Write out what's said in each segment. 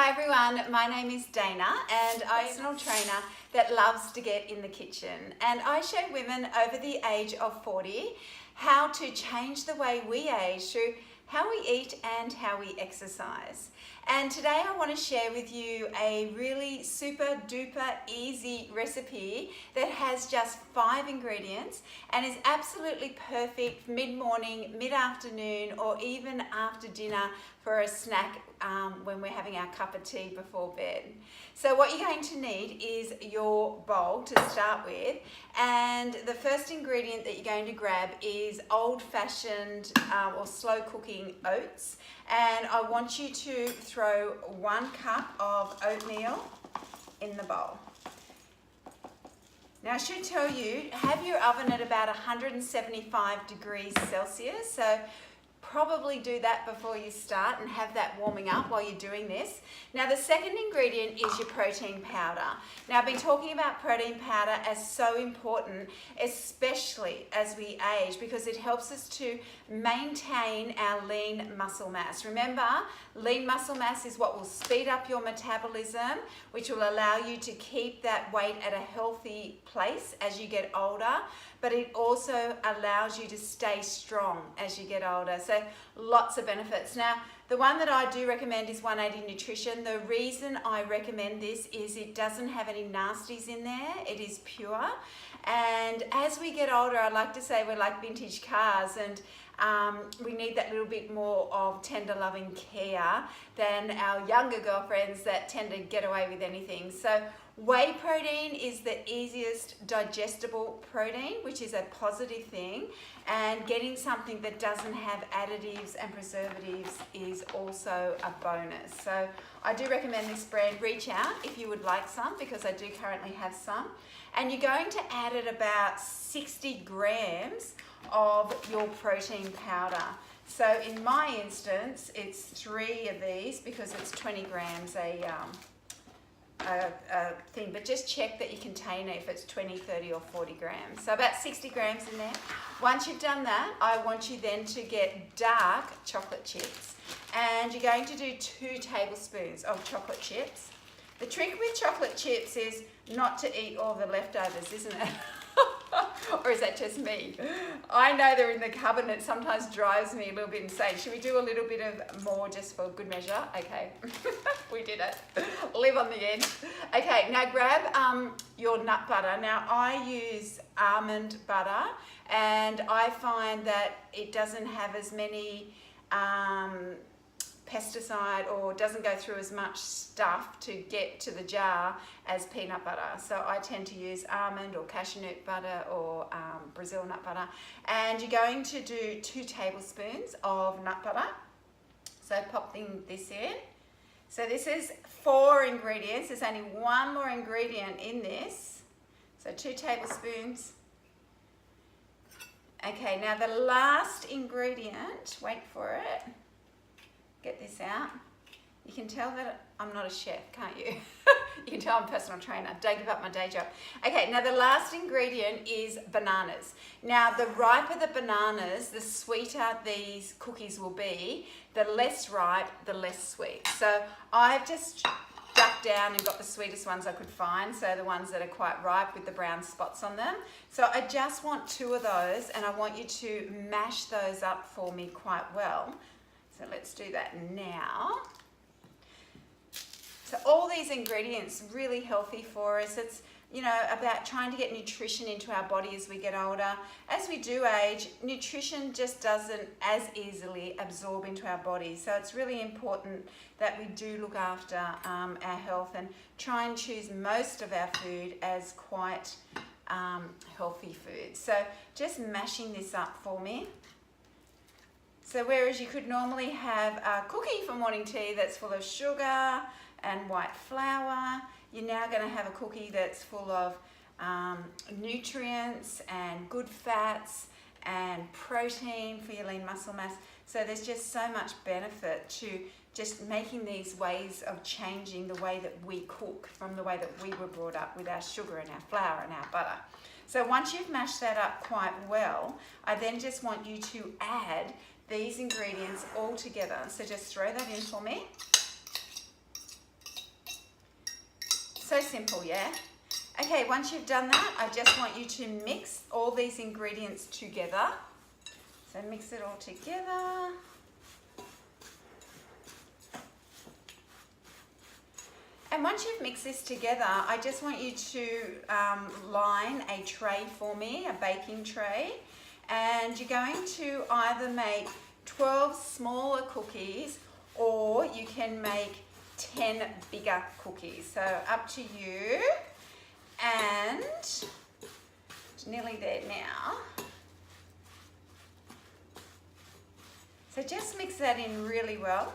Hi everyone, my name is Dana and I'm a personal trainer that loves to get in the kitchen, and I show women over the age of 40 how to change the way we age through how we eat and how we exercise. And today I want to share with you a really super duper easy recipe that has just 5 ingredients and is absolutely perfect mid-morning, mid-afternoon, or even after dinner for a snack when we're having our cup of tea before bed. So what you're going to need is your bowl to start with, and the first ingredient that you're going to grab is old-fashioned or slow cooking oats, and I want you to throw 1 cup of oatmeal in the bowl. Now I should tell you, have your oven at about 175 degrees Celsius, so probably do that before you start and have that warming up while you're doing this. Now the second ingredient is your protein powder. Now I've been talking about protein powder as so important, especially as we age, because it helps us to maintain our lean muscle mass. Remember, lean muscle mass is what will speed up your metabolism, which will allow you to keep that weight at a healthy place as you get older, but it also allows you to stay strong as you get older. So lots of benefits. Now, the one that I do recommend is 180 Nutrition. The reason I recommend this is it doesn't have any nasties in there. It is pure. And as we get older, I like to say we're like vintage cars, and we need that little bit more of tender loving care than our younger girlfriends that tend to get away with anything. So whey protein is the easiest digestible protein, which is a positive thing, and getting something that doesn't have additives and preservatives is also a bonus. So I do recommend this brand. Reach out if you would like some, because I do currently have some. And you're going to add at about 60 grams of your protein powder. So in my instance, it's 3 of these because it's 20 grams a thing, but just check that your container if it's 20, 30 or 40 grams. So about 60 grams in there. Once you've done that, I want you then to get dark chocolate chips, and you're going to do 2 tablespoons of chocolate chips. The trick with chocolate chips is not to eat all the leftovers, isn't it? Or is that just me? I know they're in the cupboard and it sometimes drives me a little bit insane. Should we do a little bit of more just for good measure? Okay, we did it. Live on the edge. Okay, now grab your nut butter. Now I use almond butter, and I find that it doesn't have as many pesticide, or doesn't go through as much stuff to get to the jar as peanut butter. So I tend to use almond or cashew nut butter or Brazil nut butter. And you're going to do 2 tablespoons of nut butter. So popping this in. So this is 4 ingredients. There's only 1 more ingredient in this. So 2 tablespoons. Okay, now the last ingredient, wait for it. Get this out. You can tell that I'm not a chef, can't you? You can tell I'm a personal trainer. Don't give up my day job. Okay, now the last ingredient is bananas. Now the riper the bananas, the sweeter these cookies will be. The less ripe, the less sweet. So I've just ducked down and got the sweetest ones I could find, so the ones that are quite ripe with the brown spots on them. So I just want 2 of those, and I want you to mash those up for me quite well. So let's do that now. So all these ingredients really healthy for us. It's, you know, about trying to get nutrition into our body as we get older. As we do age, nutrition just doesn't as easily absorb into our body. So it's really important that we do look after our health and try and choose most of our food as quite healthy food. So just mashing this up for me. So whereas you could normally have a cookie for morning tea that's full of sugar and white flour, you're now going to have a cookie that's full of nutrients and good fats and protein for your lean muscle mass. So there's just so much benefit to just making these ways of changing the way that we cook from the way that we were brought up with our sugar and our flour and our butter. So once you've mashed that up quite well, I then just want you to add these ingredients all together. So just throw that in for me. So simple, yeah? Okay, once you've done that, I just want you to mix all these ingredients together. So mix it all together. And once you've mixed this together, I just want you to line a tray for me, a baking tray. And you're going to either make 12 smaller cookies or you can make 10 bigger cookies. So up to you. And it's nearly there now. So just mix that in really well.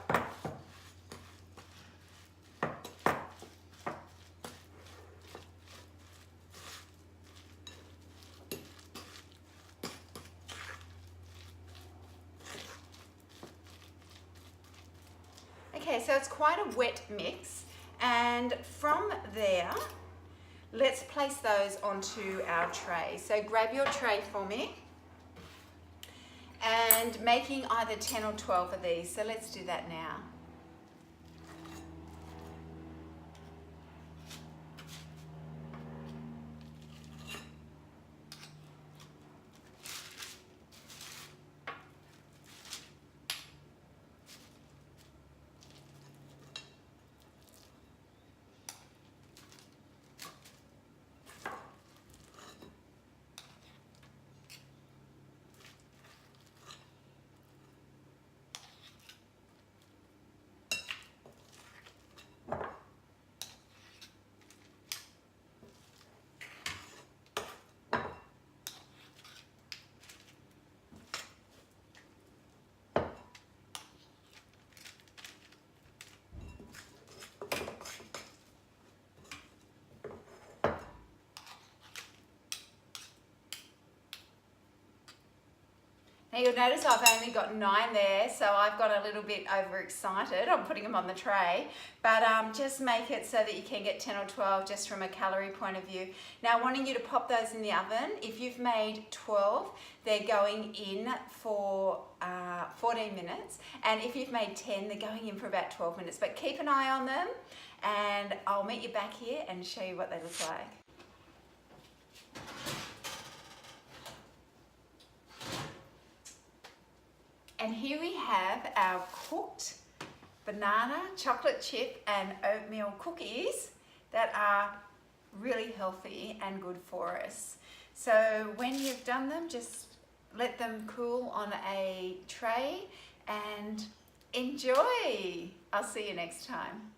Okay, so it's quite a wet mix, and from there, let's place those onto our tray. So grab your tray for me, and making either 10 or 12 of these. So let's do that now. Now you'll notice I've only got 9 there, so I've got a little bit overexcited. I'm putting them on the tray, but just make it so that you can get 10 or 12 just from a calorie point of view. Now wanting you to pop those in the oven. If you've made 12, they're going in for 14 minutes, and if you've made 10, they're going in for about 12 minutes. But keep an eye on them, and I'll meet you back here and show you what they look like. And here we have our cooked banana, chocolate chip and oatmeal cookies that are really healthy and good for us. So when you've done them, just let them cool on a tray and enjoy. I'll see you next time.